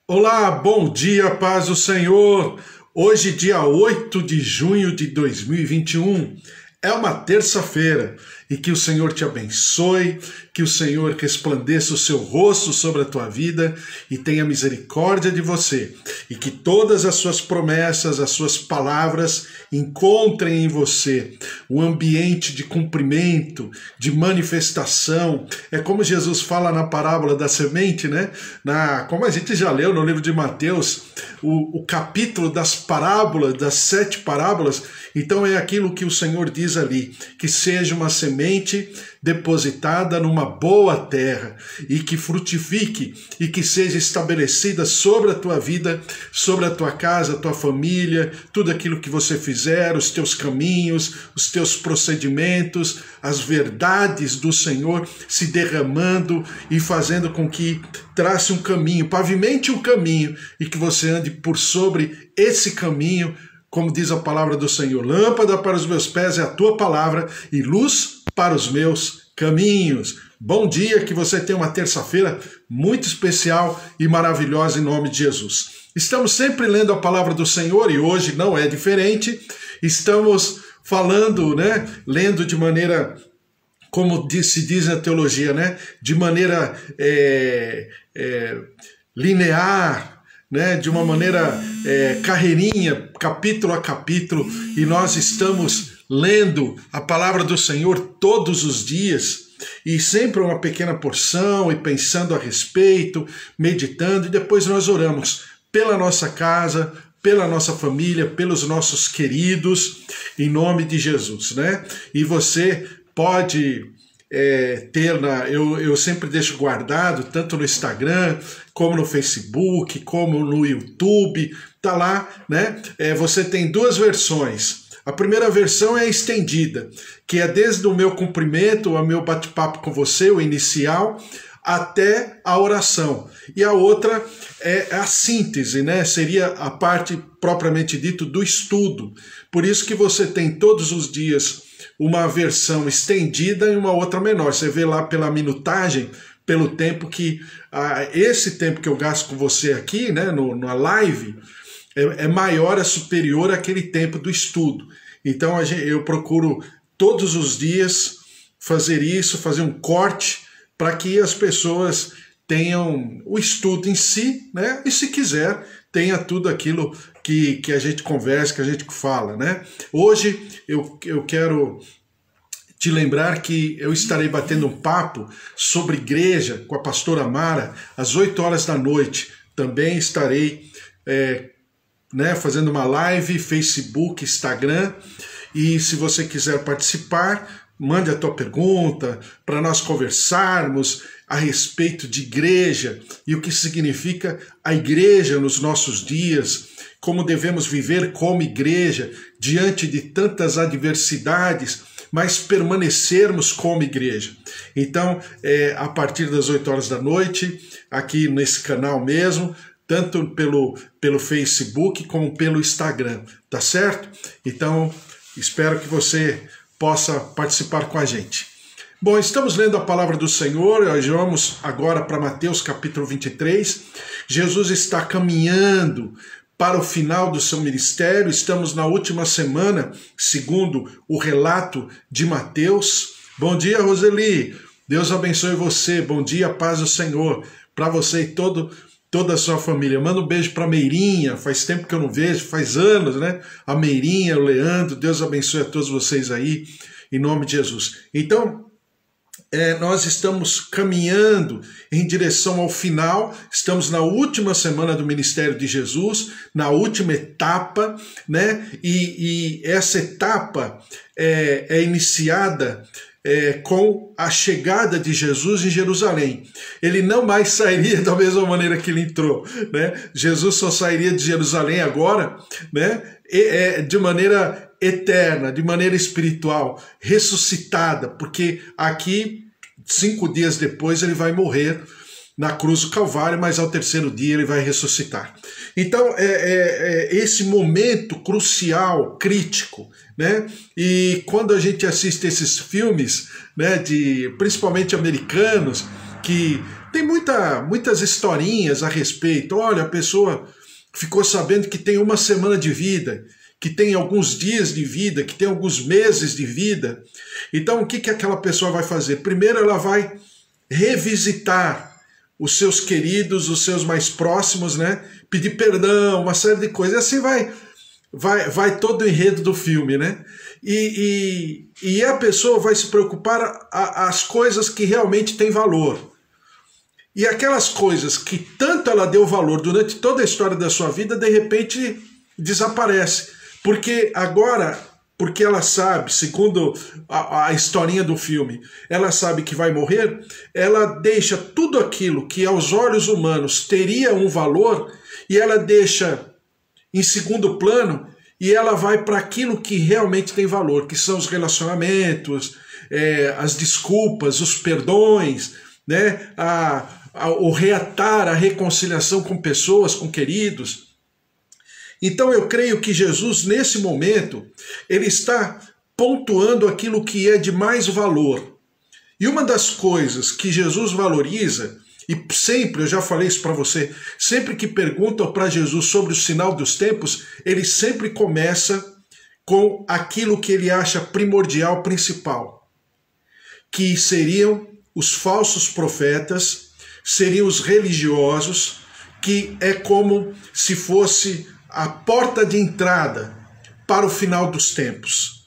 Olá, bom dia, paz do Senhor. Hoje, dia 8 de junho de 2021, é uma terça-feira e que o Senhor te abençoe, que o Senhor resplandeça o seu rosto sobre a tua vida e tenha misericórdia de você e que todas as suas promessas, as suas palavras encontrem em você um ambiente de cumprimento, de manifestação. É como Jesus fala na parábola da semente, né? Como a gente já leu no livro de Mateus, o capítulo das parábolas, das 7 parábolas. Então é aquilo que o Senhor diz ali, que seja uma semente depositada numa boa terra e que frutifique e que seja estabelecida sobre a tua vida, sobre a tua casa, a tua família, tudo aquilo que você fizer, os teus caminhos, os teus procedimentos, as verdades do Senhor se derramando e fazendo com que trace um caminho, pavimente um caminho e que você ande por sobre esse caminho. Como diz a palavra do Senhor, lâmpada para os meus pés é a tua palavra e luz para os meus caminhos. Bom dia, que você tenha uma terça-feira muito especial e maravilhosa em nome de Jesus. Estamos sempre lendo a palavra do Senhor e hoje não é diferente. Estamos falando, lendo de maneira, como se diz na teologia, de maneira linear, de uma maneira carreirinha, capítulo a capítulo, e nós estamos lendo a palavra do Senhor todos os dias, e sempre uma pequena porção, e pensando a respeito, meditando, e depois nós oramos pela nossa casa, pela nossa família, pelos nossos queridos, em nome de Jesus, E você pode eu sempre deixo guardado, tanto no Instagram, como no Facebook, como no YouTube, tá lá, você tem 2 versões. A primeira versão é estendida, que é desde o meu cumprimento, o meu bate-papo com você, o inicial, até a oração. E a outra é a síntese, seria a parte propriamente dito do estudo. Por isso que você tem todos os dias uma versão estendida e uma outra menor. Você vê lá pela minutagem, pelo tempo que... esse tempo que eu gasto com você aqui, na live, é maior, é superior àquele tempo do estudo. Então eu procuro todos os dias fazer isso, fazer um corte, para que as pessoas tenham o estudo em si, e se quiser, tenha tudo aquilo que a gente conversa, que a gente fala, Hoje eu quero te lembrar que eu estarei batendo um papo sobre igreja com a pastora Mara às 8 horas da noite. Também estarei fazendo uma live, Facebook, Instagram, e se você quiser participar, mande a tua pergunta para nós conversarmos a respeito de igreja e o que significa a igreja nos nossos dias, como devemos viver como igreja diante de tantas adversidades, mas permanecermos como igreja. Então, a partir das 8 horas da noite, aqui nesse canal mesmo, tanto pelo Facebook como pelo Instagram, tá certo? Então, espero que você possa participar com a gente. Bom, estamos lendo a palavra do Senhor, nós vamos agora para Mateus capítulo 23. Jesus está caminhando para o final do seu ministério, estamos na última semana, segundo o relato de Mateus. Bom dia, Roseli, Deus abençoe você, bom dia, paz do Senhor, para você e toda a sua família. Manda um beijo para a Meirinha, faz tempo que eu não vejo, faz anos, A Meirinha, o Leandro, Deus abençoe a todos vocês aí, em nome de Jesus. Então, nós estamos caminhando em direção ao final, estamos na última semana do ministério de Jesus, na última etapa, E essa etapa é iniciada com a chegada de Jesus em Jerusalém. Ele não mais sairia da mesma maneira que ele entrou, Jesus só sairia de Jerusalém agora, de maneira eterna, de maneira espiritual, ressuscitada, porque aqui, 5 dias depois, ele vai morrer na cruz do Calvário, mas ao 3º dia ele vai ressuscitar. Então, esse momento crucial, crítico, E quando a gente assiste esses filmes, principalmente americanos, que tem muitas historinhas a respeito. Olha, a pessoa ficou sabendo que tem uma semana de vida, que tem alguns dias de vida, que tem alguns meses de vida. Então, o que aquela pessoa vai fazer? Primeiro, ela vai revisitar os seus queridos, os seus mais próximos, né? Pedir perdão, uma série de coisas. E assim vai todo o enredo do filme, né? E a pessoa vai se preocupar as coisas que realmente têm valor. E aquelas coisas que tanto ela deu valor durante toda a história da sua vida, de repente desaparece. Porque ela sabe, segundo a historinha do filme, ela sabe que vai morrer, ela deixa tudo aquilo que aos olhos humanos teria um valor, e ela deixa em segundo plano, e ela vai para aquilo que realmente tem valor, que são os relacionamentos, as desculpas, os perdões, né? O reatar, a reconciliação com pessoas, com queridos. Então eu creio que Jesus, nesse momento, ele está pontuando aquilo que é de mais valor. E uma das coisas que Jesus valoriza, e sempre, eu já falei isso para você, sempre que perguntam para Jesus sobre o sinal dos tempos, ele sempre começa com aquilo que ele acha primordial, principal, que seriam os falsos profetas, seriam os religiosos, que é como se fosse a porta de entrada para o final dos tempos.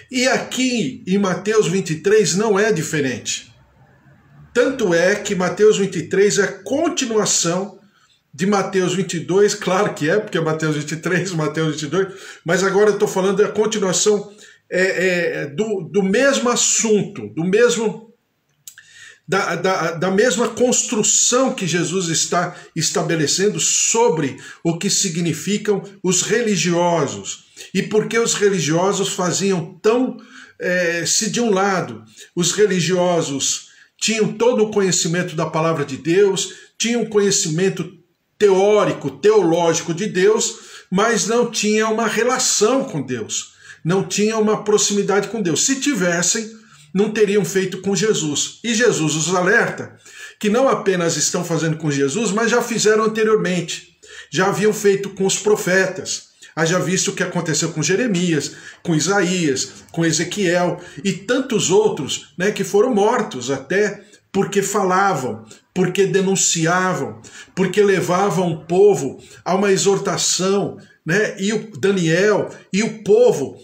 E aqui em Mateus 23 não é diferente. Tanto é que Mateus 23 é a continuação de Mateus 22, claro que é, porque é Mateus 23, Mateus 22, mas agora eu estou falando da continuação do mesmo assunto, da mesma construção que Jesus está estabelecendo sobre o que significam os religiosos. E por que os religiosos faziam se de um lado os religiosos tinham todo o conhecimento da palavra de Deus, tinham conhecimento teórico, teológico de Deus, mas não tinham uma relação com Deus, não tinham uma proximidade com Deus. Se tivessem, não teriam feito com Jesus. E Jesus os alerta que não apenas estão fazendo com Jesus, mas já fizeram anteriormente. Já haviam feito com os profetas. Haja visto o que aconteceu com Jeremias, com Isaías, com Ezequiel e tantos outros, né, que foram mortos até porque falavam, porque denunciavam, porque levavam o povo a uma exortação, né, e o Daniel e o povo,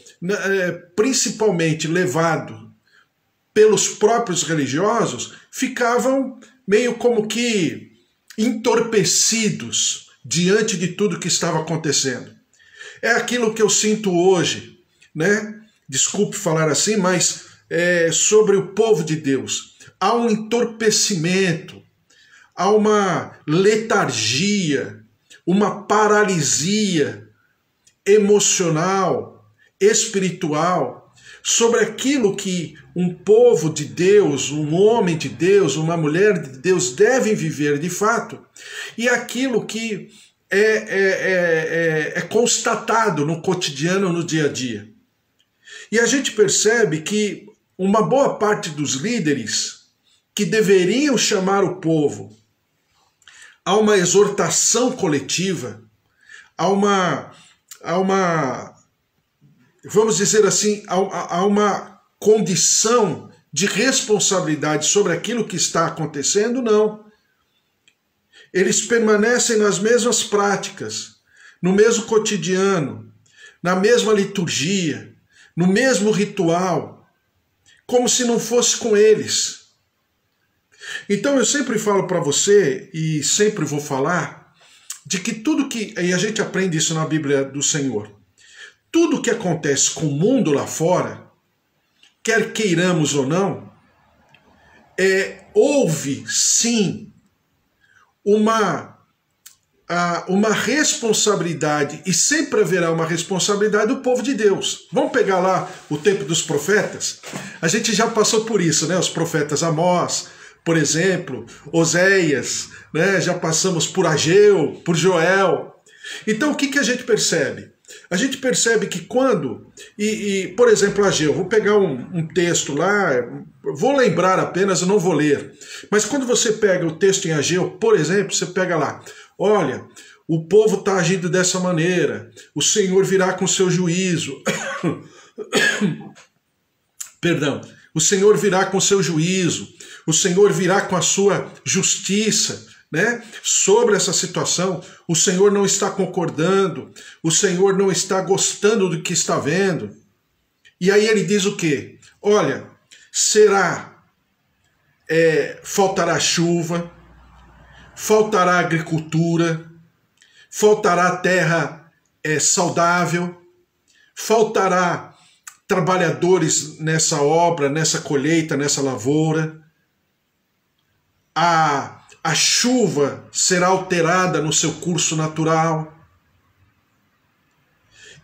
principalmente levado pelos próprios religiosos, ficavam meio como que entorpecidos diante de tudo que estava acontecendo. É aquilo que eu sinto hoje, né? Desculpe falar assim, mas sobre o povo de Deus. Há um entorpecimento, há uma letargia, uma paralisia emocional, espiritual, sobre aquilo que um povo de Deus, um homem de Deus, uma mulher de Deus devem viver de fato, e aquilo que é constatado no cotidiano, no dia a dia. E a gente percebe que uma boa parte dos líderes que deveriam chamar o povo a uma exortação coletiva, a uma vamos dizer assim, a uma condição de responsabilidade sobre aquilo que está acontecendo, não. Eles permanecem nas mesmas práticas, no mesmo cotidiano, na mesma liturgia, no mesmo ritual, como se não fosse com eles. Então eu sempre falo para você, e sempre vou falar, de que tudo que, e a gente aprende isso na Bíblia do Senhor, tudo que acontece com o mundo lá fora, quer queiramos ou não, houve sim uma responsabilidade, e sempre haverá uma responsabilidade do povo de Deus. Vamos pegar lá o tempo dos profetas? A gente já passou por isso, né? Os profetas Amós, por exemplo, Oséias, né? Já passamos por Ageu, por Joel. Então o que a gente percebe? A gente percebe que quando, por exemplo, Ageu, vou pegar um texto lá, vou lembrar apenas, eu não vou ler, mas quando você pega o texto em Ageu, por exemplo, você pega lá, olha, o povo está agindo dessa maneira, o Senhor virá com seu juízo, perdão, o Senhor virá com seu juízo, o Senhor virá com a sua justiça, né? Sobre essa situação, o Senhor não está concordando, o Senhor não está gostando do que está vendo. E aí ele diz o quê? Olha, faltará chuva, faltará agricultura, faltará terra saudável, faltará trabalhadores nessa obra, nessa colheita, nessa lavoura. A chuva será alterada no seu curso natural.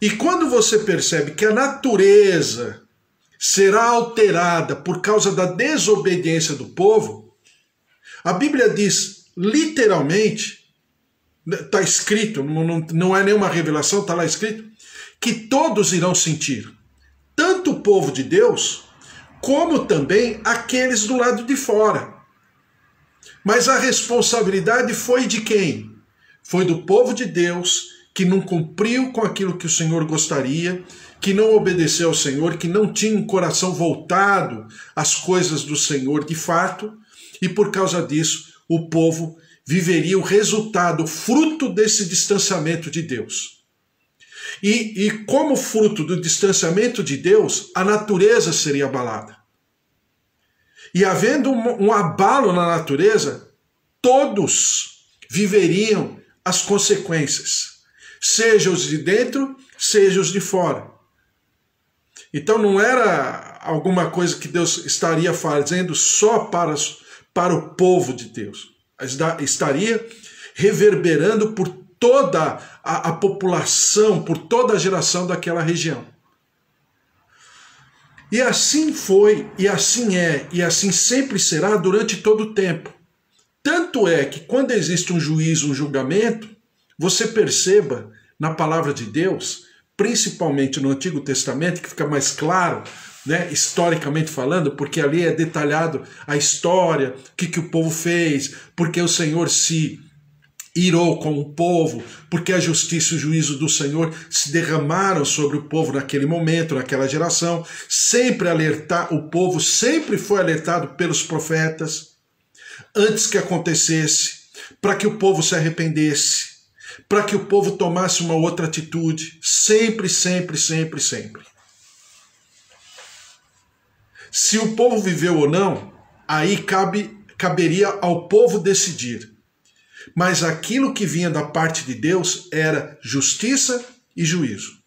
E quando você percebe que a natureza será alterada por causa da desobediência do povo, a Bíblia diz literalmente, está escrito, não é nenhuma revelação, está lá escrito, que todos irão sentir, tanto o povo de Deus, como também aqueles do lado de fora. Mas a responsabilidade foi de quem? Foi do povo de Deus, que não cumpriu com aquilo que o Senhor gostaria, que não obedeceu ao Senhor, que não tinha um coração voltado às coisas do Senhor de fato, e por causa disso o povo viveria o resultado, o fruto desse distanciamento de Deus. E como fruto do distanciamento de Deus, a natureza seria abalada. E havendo um abalo na natureza, todos viveriam as consequências, seja os de dentro, seja os de fora. Então não era alguma coisa que Deus estaria fazendo só para o povo de Deus. Estaria reverberando por toda a população, por toda a geração daquela região. E assim foi, e assim é, e assim sempre será durante todo o tempo. Tanto é que quando existe um juízo, um julgamento, você perceba na palavra de Deus, principalmente no Antigo Testamento, que fica mais claro, né, historicamente falando, porque ali é detalhado a história, o que o povo fez, porque o Senhor se irou com o povo, porque a justiça e o juízo do Senhor se derramaram sobre o povo naquele momento, naquela geração. Sempre alertar, o povo sempre foi alertado pelos profetas, antes que acontecesse, para que o povo se arrependesse, para que o povo tomasse uma outra atitude, sempre, sempre, sempre, sempre. Se o povo viveu ou não, aí caberia ao povo decidir. Mas aquilo que vinha da parte de Deus era justiça e juízo.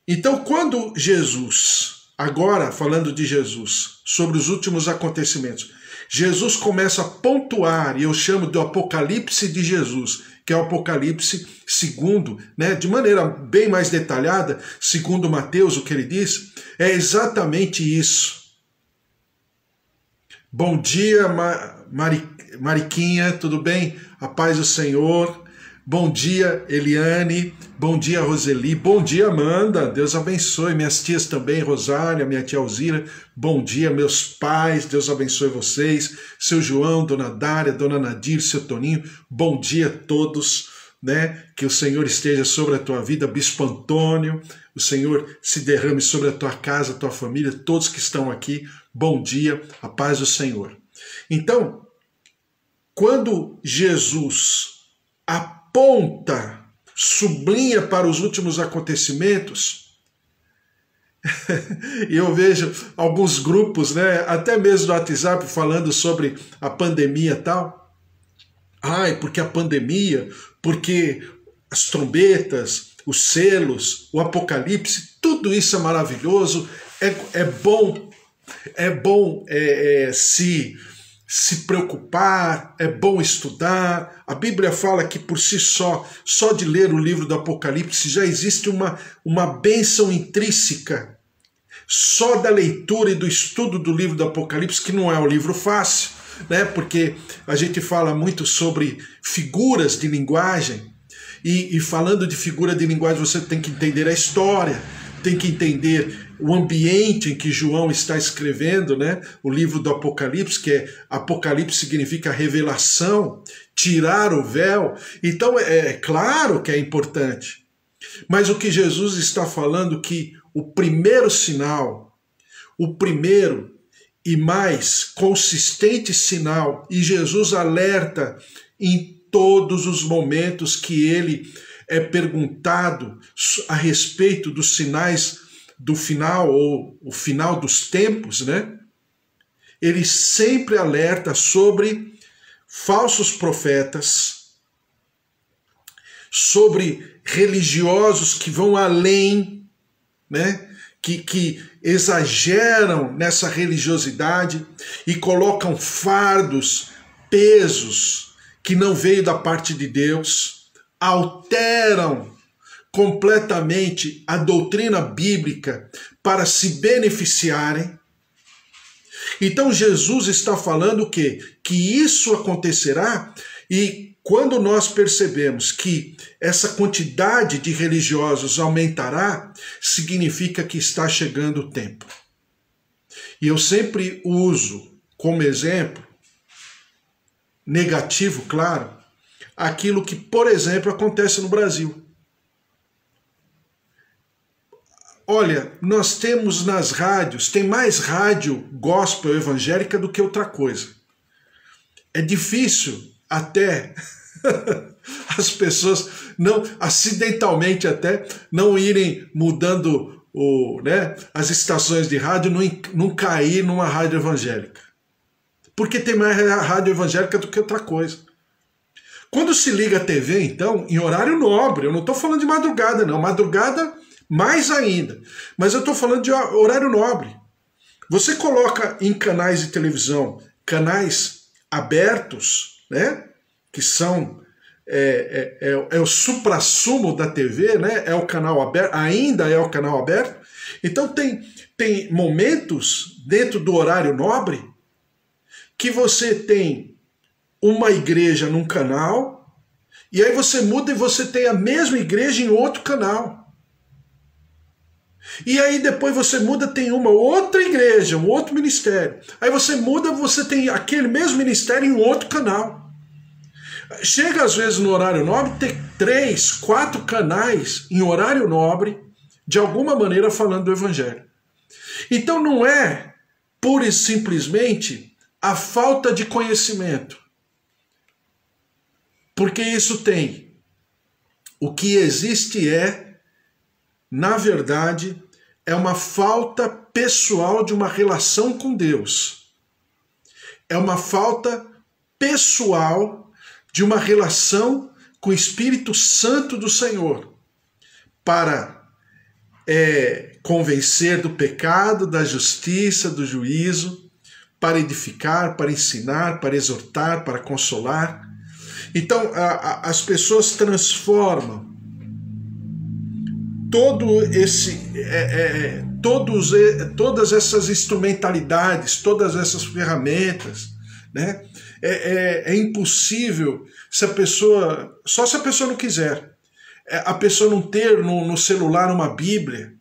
Então, quando Jesus, agora falando de Jesus, sobre os últimos acontecimentos, Jesus começa a pontuar, e eu chamo do Apocalipse de Jesus, que é o Apocalipse segundo, né, de maneira bem mais detalhada, segundo Mateus, o que ele diz, é exatamente isso. Bom dia, Mariquinha, tudo bem? A paz do Senhor. Bom dia, Eliane. Bom dia, Roseli. Bom dia, Amanda. Deus abençoe. Minhas tias também, Rosália, minha tia Alzira. Bom dia, meus pais. Deus abençoe vocês. Seu João, Dona Dária, Dona Nadir, seu Toninho. Bom dia a todos, né? Que o Senhor esteja sobre a tua vida. Bispo Antônio, o Senhor se derrame sobre a tua casa, a tua família, todos que estão aqui. Bom dia, a paz do Senhor. Então, quando Jesus aponta, sublinha para os últimos acontecimentos, e eu vejo alguns grupos, né, até mesmo no WhatsApp, falando sobre a pandemia e tal. Ai, porque a pandemia, porque as trombetas, os selos, o Apocalipse, tudo isso é maravilhoso, é bom se preocupar, é bom estudar. A Bíblia fala que por si só de ler o livro do Apocalipse já existe uma bênção intrínseca, só da leitura e do estudo do livro do Apocalipse, que não é um livro fácil, né? Porque a gente fala muito sobre figuras de linguagem, E falando de figura de linguagem, você tem que entender a história, tem que entender o ambiente em que João está escrevendo, né? O livro do Apocalipse, que Apocalipse significa revelação, tirar o véu. Então é claro que é importante. Mas o que Jesus está falando que o primeiro sinal, o primeiro e mais consistente sinal, e Jesus alerta em todos os momentos que ele é perguntado a respeito dos sinais do final, ou o final dos tempos, né? Ele sempre alerta sobre falsos profetas, sobre religiosos que vão além, né? Que exageram nessa religiosidade e colocam fardos, pesos que não veio da parte de Deus, alteram completamente a doutrina bíblica para se beneficiarem. Então Jesus está falando o quê? Que isso acontecerá, e quando nós percebemos que essa quantidade de religiosos aumentará, significa que está chegando o tempo. E eu sempre uso como exemplo, negativo, claro, aquilo que, por exemplo, acontece no Brasil. Olha, nós temos nas rádios, tem mais rádio gospel evangélica do que outra coisa. É difícil até as pessoas não, acidentalmente até, não irem mudando as estações de rádio, não cair numa rádio evangélica. Porque tem mais rádio evangélica do que outra coisa. Quando se liga a TV, então, em horário nobre, eu não estou falando de madrugada, não. Madrugada, mais ainda. Mas eu estou falando de horário nobre. Você coloca em canais de televisão, canais abertos, né? Que são o suprassumo da TV, né? É o canal aberto, ainda é o canal aberto. Então tem momentos dentro do horário nobre que você tem uma igreja num canal, e aí você muda e você tem a mesma igreja em outro canal. E aí depois você muda, tem uma outra igreja, um outro ministério. Aí você muda, você tem aquele mesmo ministério em outro canal. Chega às vezes no horário nobre, tem 3, 4 canais em horário nobre, de alguma maneira falando do evangelho. Então não é pura e simplesmente a falta de conhecimento. Porque isso tem. O que existe na verdade, é uma falta pessoal de uma relação com Deus. É uma falta pessoal de uma relação com o Espírito Santo do Senhor, para convencer do pecado, da justiça, do juízo, para edificar, para ensinar, para exortar, para consolar. Então, as pessoas transformam todas essas instrumentalidades, todas essas ferramentas, né? É impossível só se a pessoa não quiser. A pessoa não ter no celular uma Bíblia,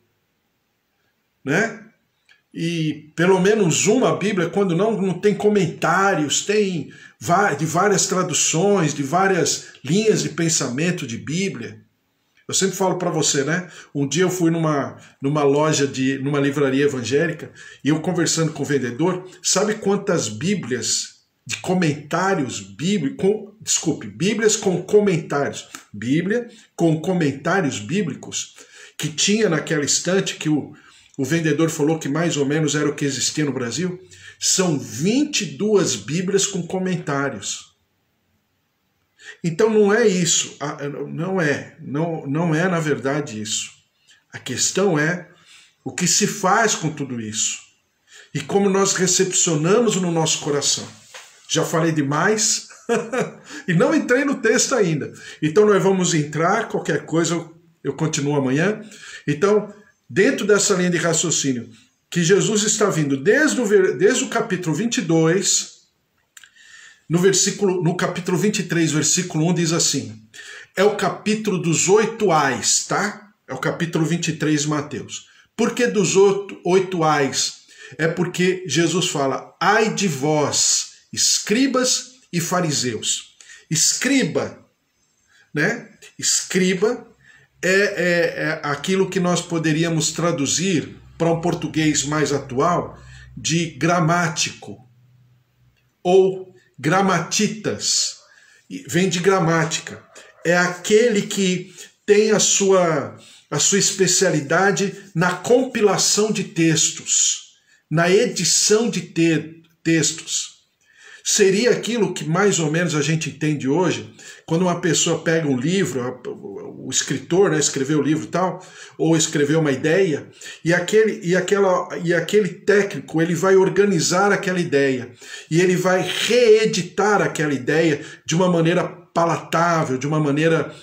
né? E pelo menos uma Bíblia, quando não tem comentários, tem de várias traduções, de várias linhas de pensamento de Bíblia. Eu sempre falo para você, né? Um dia eu fui numa loja, numa livraria evangélica, e eu conversando com o vendedor, sabe quantas Bíblias de comentários bíblicos, Bíblias com comentários, Bíblia com comentários bíblicos, que tinha naquela estante que o vendedor falou que mais ou menos era o que existia no Brasil? São 22 Bíblias com comentários. Então não é isso, não é na verdade isso. A questão é o que se faz com tudo isso e como nós recepcionamos no nosso coração. Já falei demais e não entrei no texto ainda. Então nós vamos entrar, qualquer coisa eu continuo amanhã. Então, dentro dessa linha de raciocínio, que Jesus está vindo desde o capítulo 22, no capítulo 23, versículo 1, diz assim: é o capítulo dos 8 ais, tá? É o capítulo 23 de Mateus. Por que dos 8 ais? É porque Jesus fala, ai de vós, escribas e fariseus. Escriba, né? Escriba é aquilo que nós poderíamos traduzir para um português mais atual de gramático ou gramatitas. Vem de gramática. É aquele que tem a sua especialidade na compilação de textos, na edição de textos. Seria aquilo que mais ou menos a gente entende hoje, quando uma pessoa pega um livro, o escritor, né, escreveu o livro e tal, ou escreveu uma ideia, e aquele técnico ele vai organizar aquela ideia, e ele vai reeditar aquela ideia de uma maneira palatável, de uma maneira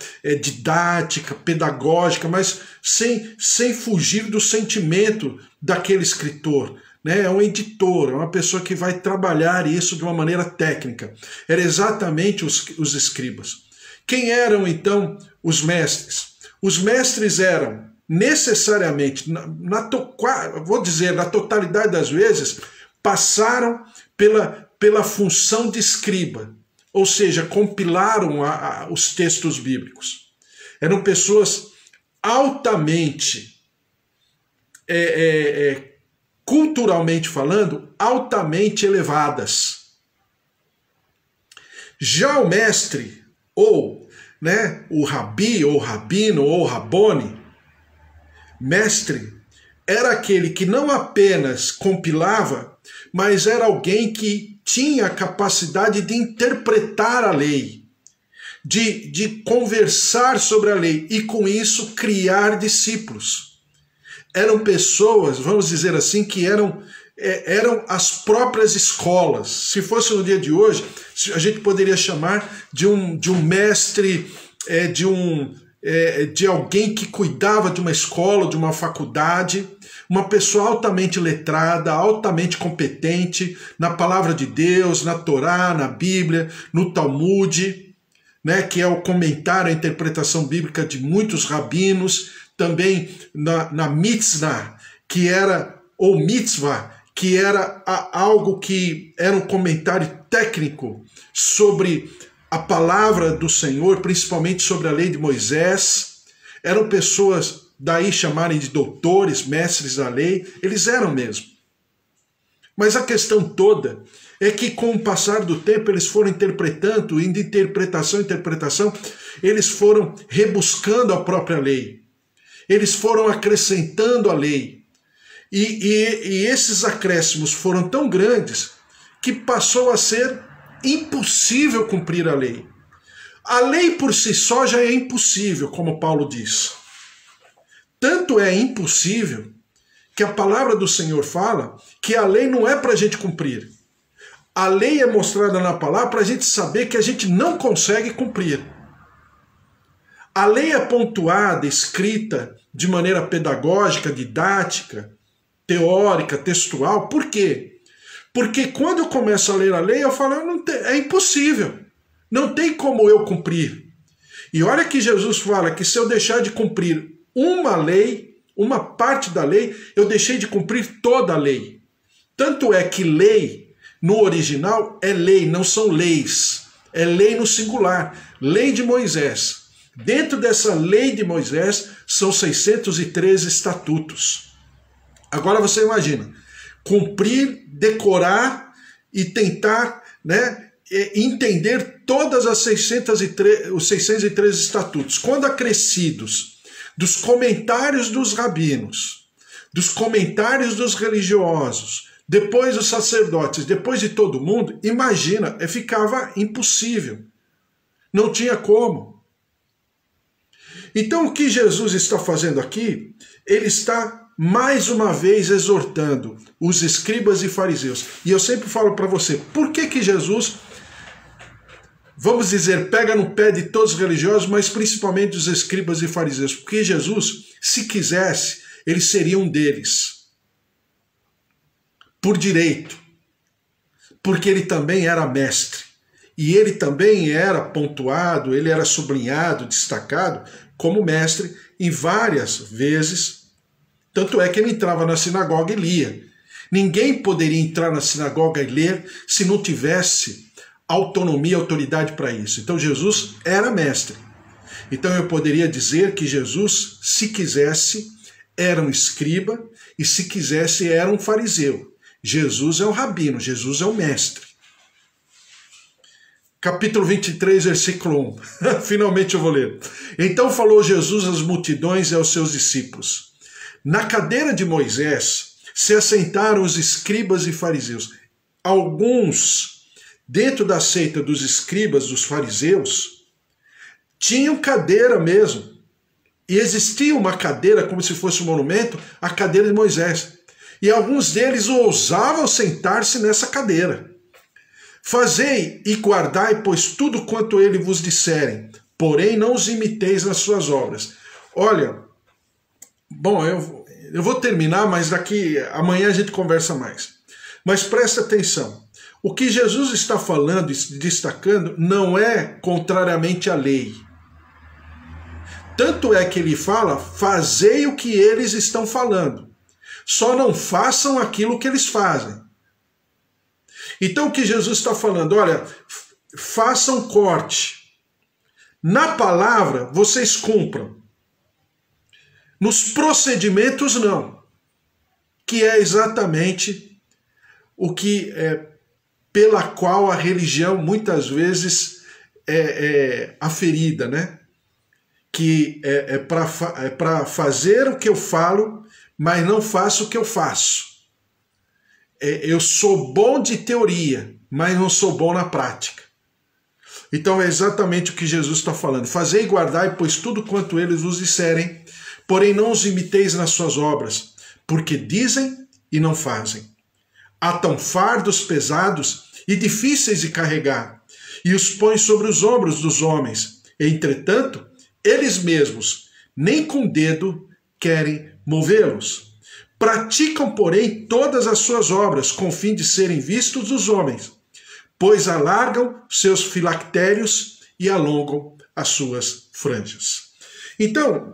didática, pedagógica, mas sem fugir do sentimento daquele escritor. Né? É um editor, é uma pessoa que vai trabalhar isso de uma maneira técnica. Era exatamente os escribas. Quem eram, então, os mestres? Os mestres eram, necessariamente, vou dizer, na totalidade das vezes, passaram pela função de escriba, ou seja, compilaram os textos bíblicos. Eram pessoas altamente culturalmente falando, altamente elevadas. Já o mestre, ou né, o rabi, ou rabino, ou rabone, mestre, era aquele que não apenas compilava, mas era alguém que tinha a capacidade de interpretar a lei, de conversar sobre a lei e com isso criar discípulos. Eram pessoas, vamos dizer assim, que eram as próprias escolas. Se fosse no dia de hoje, a gente poderia chamar de um mestre, de alguém que cuidava de uma escola, de uma faculdade, uma pessoa altamente letrada, altamente competente na palavra de Deus, na Torá, na Bíblia, no Talmud, né, que é o comentário, a interpretação bíblica de muitos rabinos, também na mitzvah, que era, ou mitzvah, que era algo que era um comentário técnico sobre a palavra do Senhor, principalmente sobre a lei de Moisés. Eram pessoas, daí chamarem de doutores, mestres da lei, eles eram mesmo. Mas a questão toda é que com o passar do tempo eles foram interpretando, e de interpretação em interpretação, eles foram rebuscando a própria lei. Eles foram acrescentando a lei. E esses acréscimos foram tão grandes que passou a ser impossível cumprir a lei. A lei por si só já é impossível, como Paulo diz. Tanto é impossível que a palavra do Senhor fala que a lei não é para a gente cumprir. A lei é mostrada na palavra para a gente saber que a gente não consegue cumprir. A lei é pontuada, escrita de maneira pedagógica, didática, teórica, textual. Por quê? Porque quando eu começo a ler a lei, eu falo, é impossível. Não tem como eu cumprir. E olha que Jesus fala que se eu deixar de cumprir uma lei, uma parte da lei, eu deixei de cumprir toda a lei. Tanto é que lei, no original, é lei, não são leis. É lei no singular. Lei de Moisés. Dentro dessa lei de Moisés são 613 estatutos. Agora você imagina, cumprir, decorar e tentar, né, entender todas os 613 estatutos. Quando acrescidos dos comentários dos rabinos, dos comentários dos religiosos, depois dos sacerdotes, depois de todo mundo, imagina, ficava impossível. Não tinha como. Então o que Jesus está fazendo aqui? Ele está mais uma vez exortando os escribas e fariseus. E eu sempre falo para você, por que Jesus, vamos dizer, pega no pé de todos os religiosos, mas principalmente dos escribas e fariseus? Porque Jesus, se quisesse, ele seria um deles. Por direito. Porque ele também era mestre. E ele também era pontuado, ele era sublinhado, destacado como mestre em várias vezes. Tanto é que ele entrava na sinagoga e lia. Ninguém poderia entrar na sinagoga e ler se não tivesse autonomia e autoridade para isso. Então Jesus era mestre. Então eu poderia dizer que Jesus, se quisesse, era um escriba e se quisesse era um fariseu. Jesus é o rabino, Jesus é o mestre. Capítulo 23, versículo 1. Finalmente eu vou ler. Então falou Jesus às multidões e aos seus discípulos. Na cadeira de Moisés se assentaram os escribas e fariseus. Alguns, dentro da seita dos escribas, dos fariseus, tinham cadeira mesmo. E existia uma cadeira, como se fosse um monumento, a cadeira de Moisés. E alguns deles ousavam sentar-se nessa cadeira. Fazei e guardai, pois, tudo quanto ele vos disserem, porém não os imiteis nas suas obras. Olha, bom, eu vou terminar, mas amanhã a gente conversa mais. Mas presta atenção. O que Jesus está falando e destacando não é contrariamente à lei. Tanto é que ele fala, fazei o que eles estão falando. Só não façam aquilo que eles fazem. Então o que Jesus está falando, olha, façam corte. Na palavra, vocês cumpram. Nos procedimentos, não. Que é exatamente o que pela qual a religião muitas vezes é aferida, né? Que é para fazer o que eu falo, mas não faço o que eu faço. Eu sou bom de teoria, mas não sou bom na prática. Então é exatamente o que Jesus está falando. Fazei e guardai, pois tudo quanto eles vos disserem, porém não os imiteis nas suas obras, porque dizem e não fazem. Atam fardos pesados e difíceis de carregar, e os põem sobre os ombros dos homens. Entretanto, eles mesmos, nem com o dedo, querem movê-los. Praticam, porém, todas as suas obras, com o fim de serem vistos dos homens, pois alargam seus filactérios e alongam as suas franjas. Então,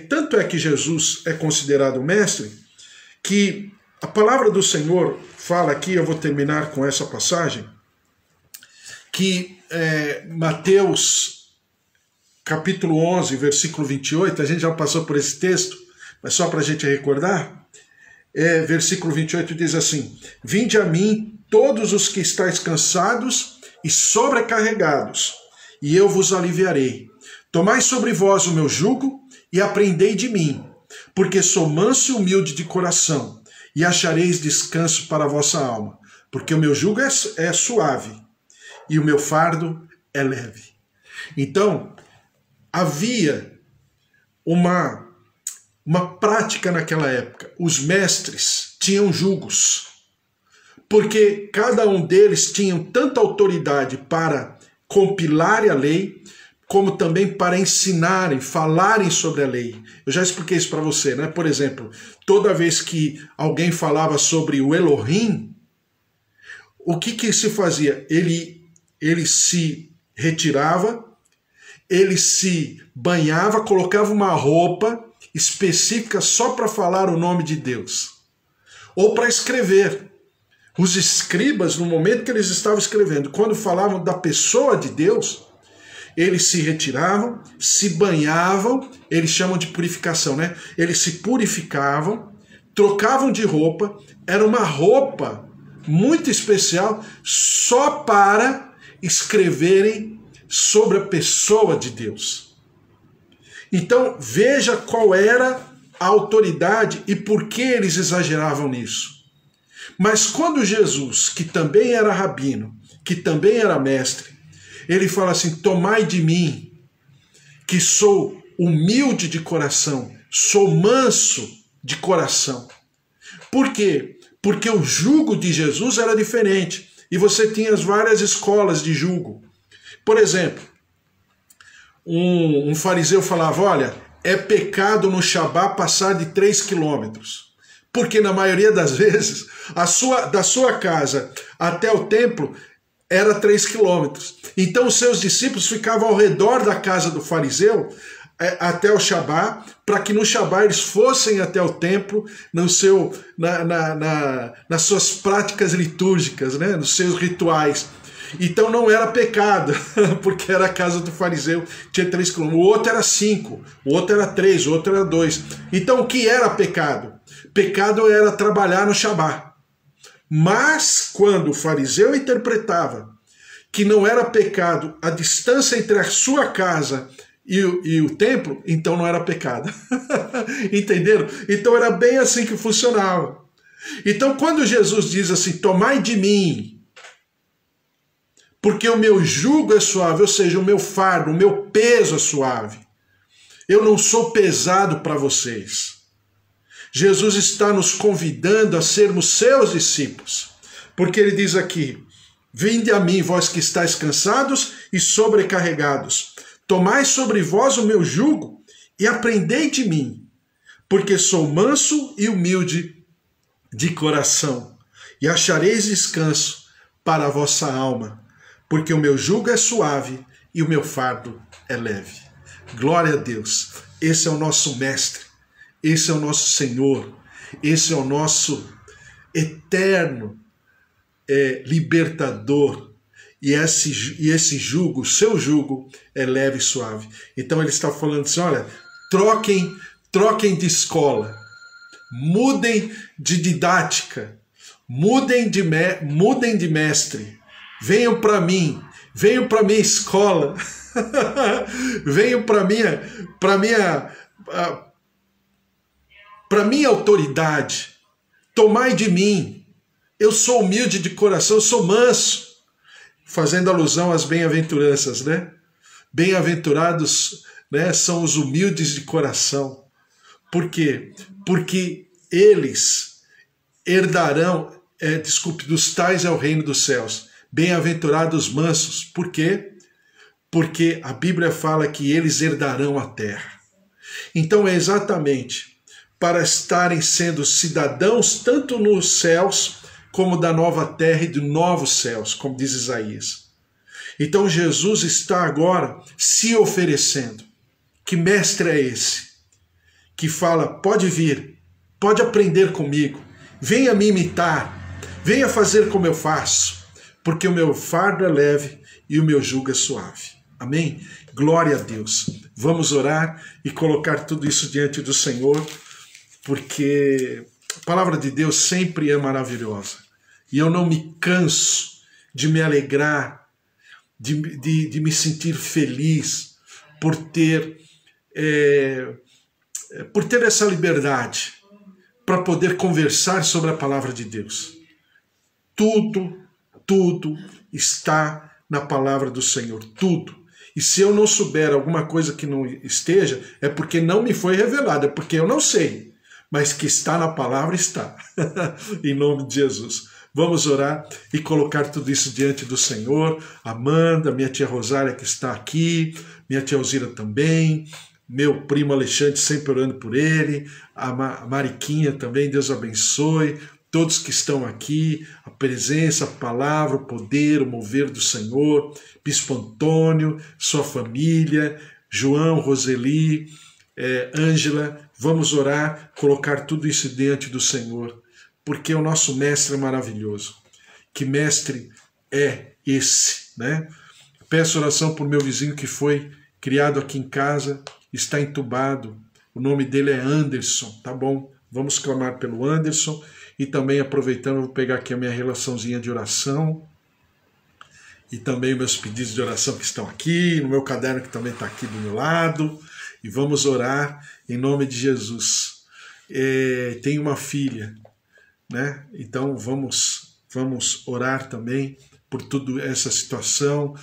tanto é que Jesus é considerado mestre, que a palavra do Senhor fala aqui, eu vou terminar com essa passagem, que Mateus capítulo 11, versículo 28, a gente já passou por esse texto, mas só para a gente recordar, versículo 28 diz assim, vinde a mim todos os que estáis cansados e sobrecarregados, e eu vos aliviarei. Tomai sobre vós o meu jugo e aprendei de mim, porque sou manso e humilde de coração, e achareis descanso para a vossa alma, porque o meu jugo é suave e o meu fardo é leve. Então, havia uma prática naquela época. Os mestres tinham jugos, porque cada um deles tinha tanta autoridade para compilar a lei, como também para ensinarem, falarem sobre a lei. Eu já expliquei isso para você, né? Por exemplo, toda vez que alguém falava sobre o Elohim, o que se fazia? Ele se retirava, ele se banhava, colocava uma roupa específica só para falar o nome de Deus, ou para escrever. Os escribas, no momento que eles estavam escrevendo, quando falavam da pessoa de Deus, eles se retiravam, se banhavam, eles chamam de purificação, né? Eles se purificavam, trocavam de roupa, era uma roupa muito especial só para escreverem sobre a pessoa de Deus. Então veja qual era a autoridade e por que eles exageravam nisso. Mas quando Jesus, que também era rabino, que também era mestre, ele fala assim, tomai de mim, que sou humilde de coração, sou manso de coração. Por quê? Porque o jugo de Jesus era diferente. E você tinha as várias escolas de jugo. Por exemplo, um fariseu falava, olha, é pecado no Shabá passar de 3 quilômetros. Porque na maioria das vezes, da sua casa até o templo, era 3 quilômetros. Então os seus discípulos ficavam ao redor da casa do fariseu até o Shabá, para que no Shabá eles fossem até o templo nas suas práticas litúrgicas, né? Nos seus rituais. Então não era pecado, porque era a casa do fariseu, tinha 3 quilômetros. O outro era 5, o outro era 3, o outro era 2. Então o que era pecado? Pecado era trabalhar no Shabá. Mas quando o fariseu interpretava que não era pecado a distância entre a sua casa e o templo, então não era pecado. Entenderam? Então era bem assim que funcionava. Então quando Jesus diz assim, tomai de mim, porque o meu jugo é suave, ou seja, o meu fardo, o meu peso é suave. Eu não sou pesado para vocês. Jesus está nos convidando a sermos seus discípulos, porque ele diz aqui, vinde a mim, vós que estáis cansados e sobrecarregados, tomai sobre vós o meu jugo e aprendei de mim, porque sou manso e humilde de coração, e achareis descanso para a vossa alma, porque o meu jugo é suave e o meu fardo é leve. Glória a Deus, esse é o nosso mestre, esse é o nosso Senhor, esse é o nosso eterno libertador, e esse jugo, seu jugo, é leve e suave. Então ele está falando assim, olha, troquem de escola, mudem de didática, mudem de mestre, venham para mim, venham para minha escola, venham para minha autoridade, tomai de mim, eu sou humilde de coração, eu sou manso, fazendo alusão às bem-aventuranças, né? Bem-aventurados, né, são os humildes de coração. Por quê? Porque eles herdarão, dos tais é o reino dos céus. Bem-aventurados mansos, por quê? Porque a Bíblia fala que eles herdarão a terra. Então é exatamente para estarem sendo cidadãos tanto nos céus como da nova terra e de novos céus, como diz Isaías. Então Jesus está agora se oferecendo. Que mestre é esse? Que fala, pode vir, pode aprender comigo, venha me imitar, venha fazer como eu faço, porque o meu fardo é leve e o meu jugo é suave. Amém? Glória a Deus. Vamos orar e colocar tudo isso diante do Senhor, porque a palavra de Deus sempre é maravilhosa. E eu não me canso de me alegrar, de me sentir feliz por ter essa liberdade para poder conversar sobre a palavra de Deus. Tudo está na palavra do Senhor, tudo. E se eu não souber alguma coisa que não esteja, é porque não me foi revelado, é porque eu não sei. Mas que está na palavra, está. Em nome de Jesus. Vamos orar e colocar tudo isso diante do Senhor. Amanda, minha tia Rosária que está aqui, minha tia Alzira também, meu primo Alexandre sempre orando por ele, a Mariquinha também, Deus abençoe. Todos que estão aqui, a presença, a palavra, o poder, o mover do Senhor, Bispo Antônio, sua família, João, Roseli, Ângela, vamos orar, colocar tudo isso diante do Senhor, porque o nosso mestre é maravilhoso. Que mestre é esse, né? Peço oração por meu vizinho que foi criado aqui em casa, está entubado, o nome dele é Anderson, tá bom? Vamos clamar pelo Anderson. E também aproveitando, vou pegar aqui a minha relaçãozinha de oração e também meus pedidos de oração que estão aqui, no meu caderno que também está aqui do meu lado, e vamos orar em nome de Jesus. Tenho uma filha, né? Então vamos orar também por toda essa situação.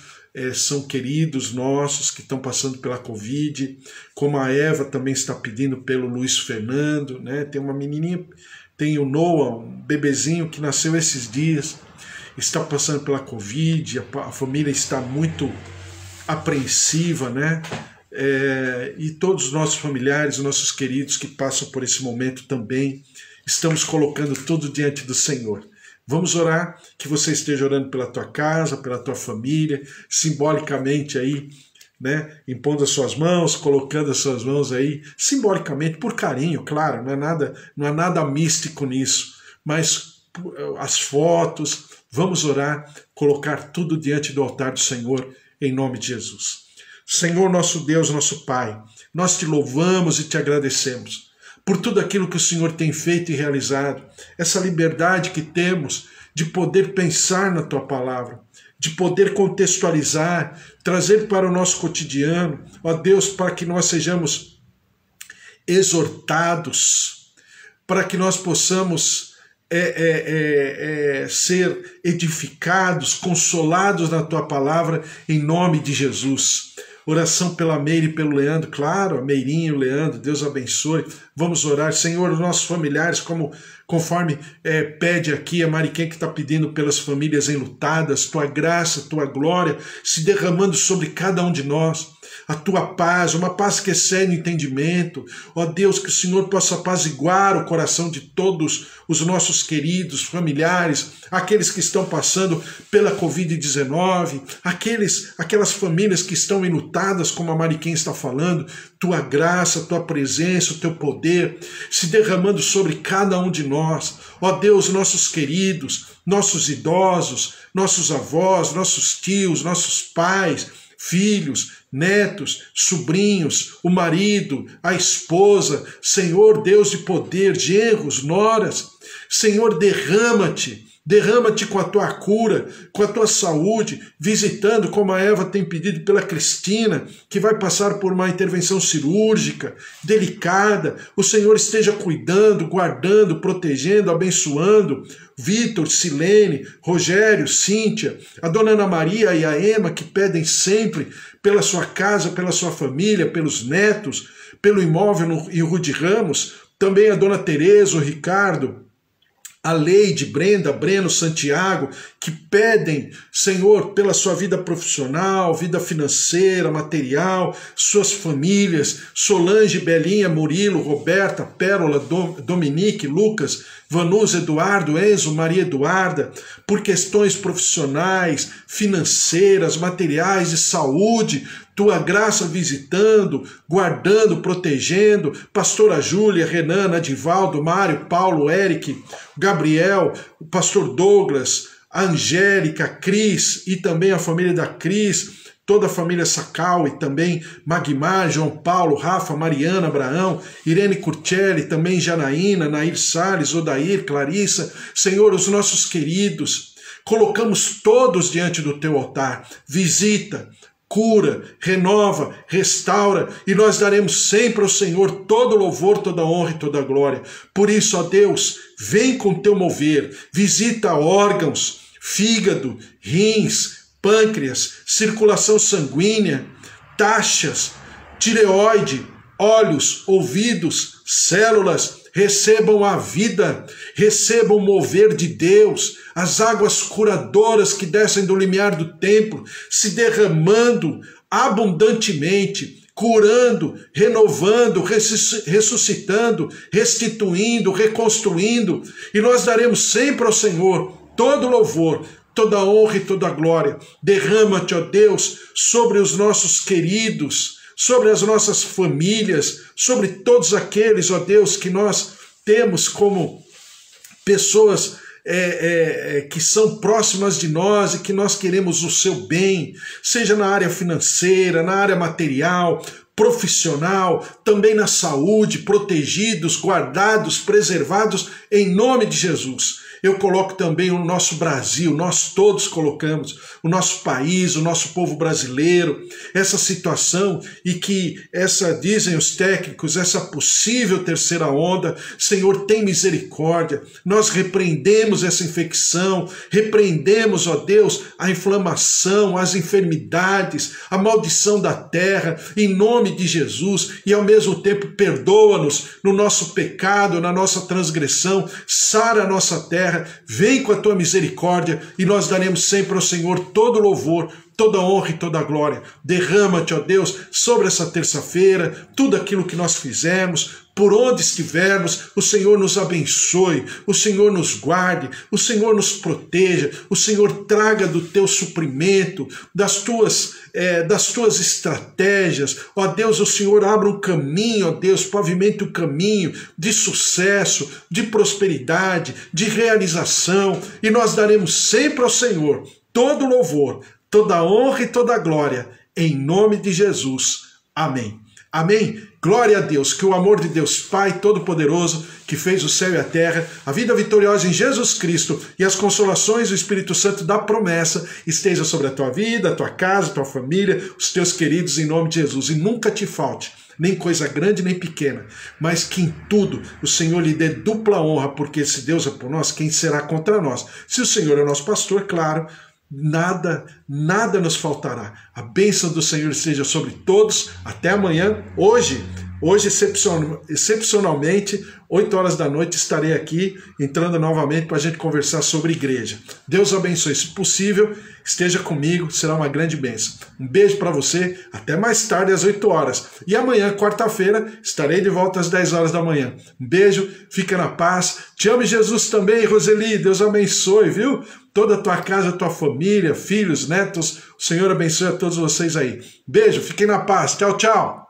São queridos nossos que estão passando pela Covid, como a Eva também está pedindo pelo Luiz Fernando, né? Tem uma menininha, tem o Noah, um bebezinho que nasceu esses dias, está passando pela Covid, a família está muito apreensiva, né? E todos os nossos familiares, nossos queridos que passam por esse momento também, estamos colocando tudo diante do Senhor. Vamos orar, que você esteja orando pela tua casa, pela tua família, simbolicamente aí, né, impondo as suas mãos, colocando as suas mãos aí, simbolicamente, por carinho, claro, não há nada místico nisso, mas as fotos, vamos orar, colocar tudo diante do altar do Senhor, em nome de Jesus. Senhor, nosso Deus, nosso Pai, nós te louvamos e te agradecemos por tudo aquilo que o Senhor tem feito e realizado, essa liberdade que temos de poder pensar na tua palavra, de poder contextualizar, trazer para o nosso cotidiano, ó Deus, para que nós sejamos exortados, para que nós possamos ser edificados, consolados na tua palavra, em nome de Jesus. Oração pela Meire e pelo Leandro, claro, a Meirinha e o Leandro, Deus abençoe. Vamos orar, Senhor, os nossos familiares, conforme pede aqui a Mariquém, que está pedindo pelas famílias enlutadas, tua graça, tua glória, se derramando sobre cada um de nós. A tua paz, uma paz que excede o entendimento. Ó Deus, que o Senhor possa apaziguar o coração de todos os nossos queridos familiares, aqueles que estão passando pela Covid-19, aquelas famílias que estão enlutadas, como a Mariquém está falando. Tua graça, tua presença, o teu poder se derramando sobre cada um de nós. Ó Deus, nossos queridos, nossos idosos, nossos avós, nossos tios, nossos pais, filhos, netos, sobrinhos, o marido, a esposa, Senhor Deus de poder, genros, noras, Senhor, derrama-te com a tua cura, com a tua saúde, visitando, como a Eva tem pedido pela Cristina, que vai passar por uma intervenção cirúrgica, delicada. O Senhor esteja cuidando, guardando, protegendo, abençoando Vitor, Silene, Rogério, Cíntia, a dona Ana Maria e a Ema, que pedem sempre pela sua casa, pela sua família, pelos netos, pelo imóvel em Rude Ramos, também a dona Tereza, o Ricardo, a Leide, Brenda, Breno, Santiago, que pedem, Senhor, pela sua vida profissional, vida financeira, material, suas famílias, Solange, Belinha, Murilo, Roberta, Pérola, Dominique, Lucas, Vanus, Eduardo, Enzo, Maria Eduarda, por questões profissionais, financeiras, materiais e saúde, tua graça visitando, guardando, protegendo, pastora Júlia, Renan, Adivaldo, Mário, Paulo, Eric, Gabriel, o pastor Douglas, a Angélica, Cris e também a família da Cris, toda a família Sacal e também Magmar, João Paulo, Rafa, Mariana, Abraão, Irene Curcelli, também Janaína, Nair Salles, Odair, Clarissa, Senhor, os nossos queridos, colocamos todos diante do teu altar, visita, cura, renova, restaura, e nós daremos sempre ao Senhor todo louvor, toda honra e toda glória. Por isso, ó Deus, vem com teu mover, visita órgãos, fígado, rins, pâncreas, circulação sanguínea, taxas, tireoide, olhos, ouvidos, células, recebam a vida, recebam o mover de Deus, as águas curadoras que descem do limiar do templo, se derramando abundantemente, curando, renovando, ressuscitando, restituindo, reconstruindo, e nós daremos sempre ao Senhor todo louvor, toda honra e toda glória. Derrama-te, ó Deus, sobre os nossos queridos, sobre as nossas famílias, sobre todos aqueles, ó Deus, que nós temos como pessoas que são próximas de nós e que nós queremos o seu bem, seja na área financeira, na área material, profissional, também na saúde, protegidos, guardados, preservados, em nome de Jesus. Eu coloco também o nosso Brasil, nós todos colocamos, o nosso país, o nosso povo brasileiro, essa situação e que dizem os técnicos, essa possível terceira onda, Senhor, tem misericórdia. Nós repreendemos essa infecção, repreendemos, ó Deus, a inflamação, as enfermidades, a maldição da terra, em nome de Jesus, e ao mesmo tempo perdoa-nos no nosso pecado, na nossa transgressão, sara a nossa terra, vem com a tua misericórdia e nós daremos sempre ao Senhor todo louvor, toda honra e toda glória. Derrama-te, ó Deus, sobre essa terça-feira, tudo aquilo que nós fizemos, por onde estivermos, o Senhor nos abençoe, o Senhor nos guarde, o Senhor nos proteja, o Senhor traga do teu suprimento, das tuas estratégias. Ó Deus, o Senhor abra um caminho, ó Deus, pavimenta o caminho de sucesso, de prosperidade, de realização, e nós daremos sempre ao Senhor todo louvor, toda honra e toda glória, em nome de Jesus. Amém. Amém? Glória a Deus, que o amor de Deus Pai Todo-Poderoso, que fez o céu e a terra, a vida vitoriosa em Jesus Cristo e as consolações do Espírito Santo da promessa esteja sobre a tua vida, a tua casa, a tua família, os teus queridos, em nome de Jesus. E nunca te falte nem coisa grande nem pequena, mas que em tudo o Senhor lhe dê dupla honra, porque se Deus é por nós, quem será contra nós? Se o Senhor é o nosso pastor, claro, nada nos faltará. A bênção do Senhor esteja sobre todos. Até amanhã. Hoje excepcionalmente, 8 horas da noite, estarei aqui, entrando novamente para a gente conversar sobre igreja. Deus abençoe. Se possível, esteja comigo, será uma grande bênção. Um beijo para você, até mais tarde às 8 horas. E amanhã, quarta-feira, estarei de volta às 10 horas da manhã. Um beijo, fica na paz. Te amo, Jesus, também, Roseli. Deus abençoe, viu? Toda a tua casa, a tua família, filhos, netos. O Senhor abençoe a todos vocês aí. Beijo, fiquem na paz. Tchau, tchau.